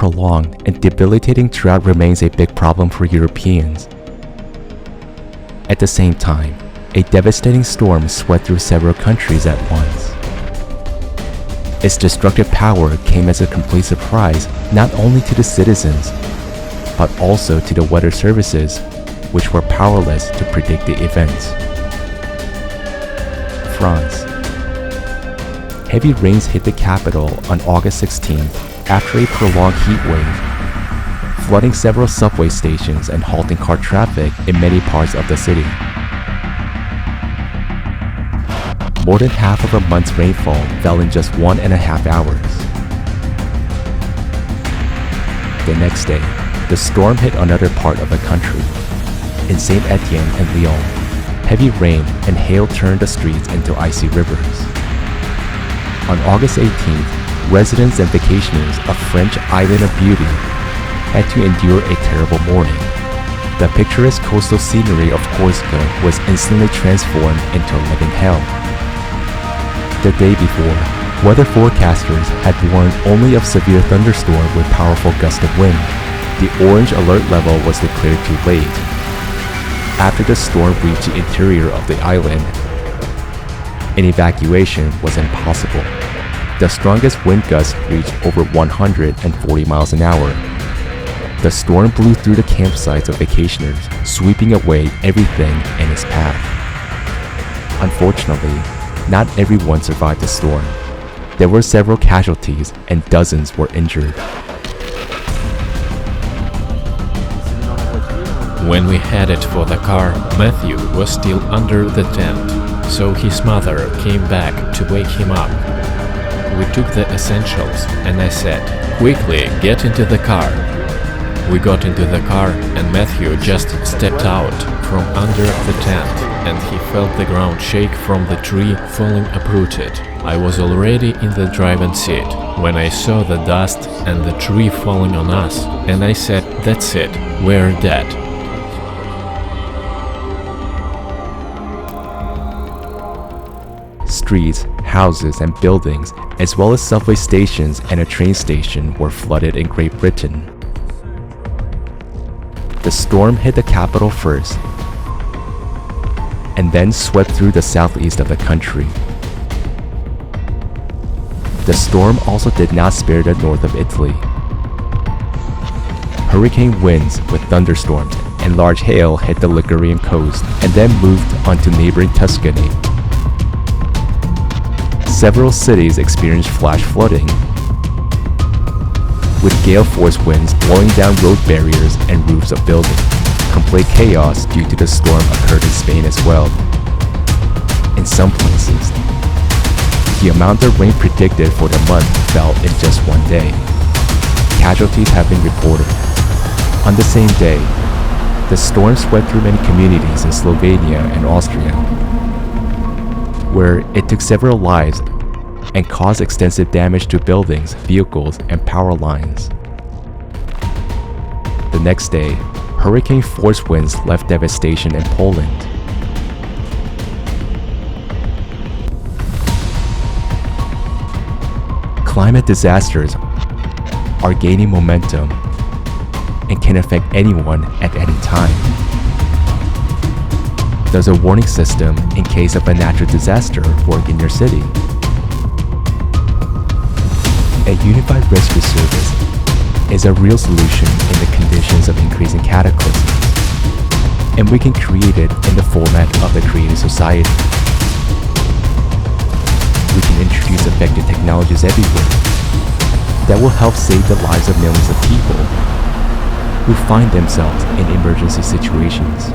prolonged and debilitating drought remains a big problem for Europeans. At the same time, a devastating storm swept through several countries at once. Its destructive power came as a complete surprise not only to the citizens, but also to the weather services, which were powerless to predict the events. France. Heavy rains hit the capital on August 16th after a prolonged heat wave, flooding several subway stations and halting car traffic in many parts of the city. More than half of a month's rainfall fell in just 1.5 hours. The next day, the storm hit another part of the country. In SAINT ETIEN and Lyon, heavy rain and hail turned the streets into icy rivers. On August 18th, residents and vacationers of French Island of Beauty had to endure a terrible morning. The picturesque coastal scenery of Corsica was instantly transformed into a living hell. The day before, weather forecasters had warned only of severe thunderstorm with powerful gusts of wind. The orange alert level was declared too late. After the storm reached the interior of the island, an evacuation was impossible. The strongest wind gusts reached over 140 miles an hour. The storm blew through the campsites of vacationers, sweeping away everything in its path. Unfortunately, not everyone survived the storm. There were several casualties and dozens were injured. When we headed for the car, Matthew was still under the tent, so his mother came back to wake him up. We took the essentials and I said, "Quickly, get into the car." We got into the car and Matthew just stepped out from under the tent and he felt the ground shake from the tree falling uprooted. I was already in the driving seat when I saw the dust and the tree falling on us, and I said, "That's it, we're dead." Streets, houses, and buildings, as well as subway stations and a train station, were flooded in Great Britain. The storm hit the capital first, and then swept through the southeast of the country. The storm also did not spare the north of Italy. Hurricane winds with thunderstorms and large hail hit the Ligurian coast and then moved onto neighboring Tuscany. Several cities experienced flash flooding, with gale force winds blowing down road barriers and roofs of buildings. Complete chaos due to the storm occurred in Spain as well. In some places, the amount of rain predicted for the month fell in just one day. Casualties have been reported. On the same day, the storm swept through many communities in Slovenia and Austria, where it took several lives and caused extensive damage to buildings, vehicles, and power lines. The next day, hurricane force winds left devastation in Poland. Climate disasters are gaining momentum and can affect anyone at any time. Does a warning system in case of a natural disaster work in your city? A unified rescue service is a real solution in the conditions of increasing cataclysms, and we can create it in the format of the creative society. We can introduce effective technologies everywhere that will help save the lives of millions of people who find themselves in emergency situations.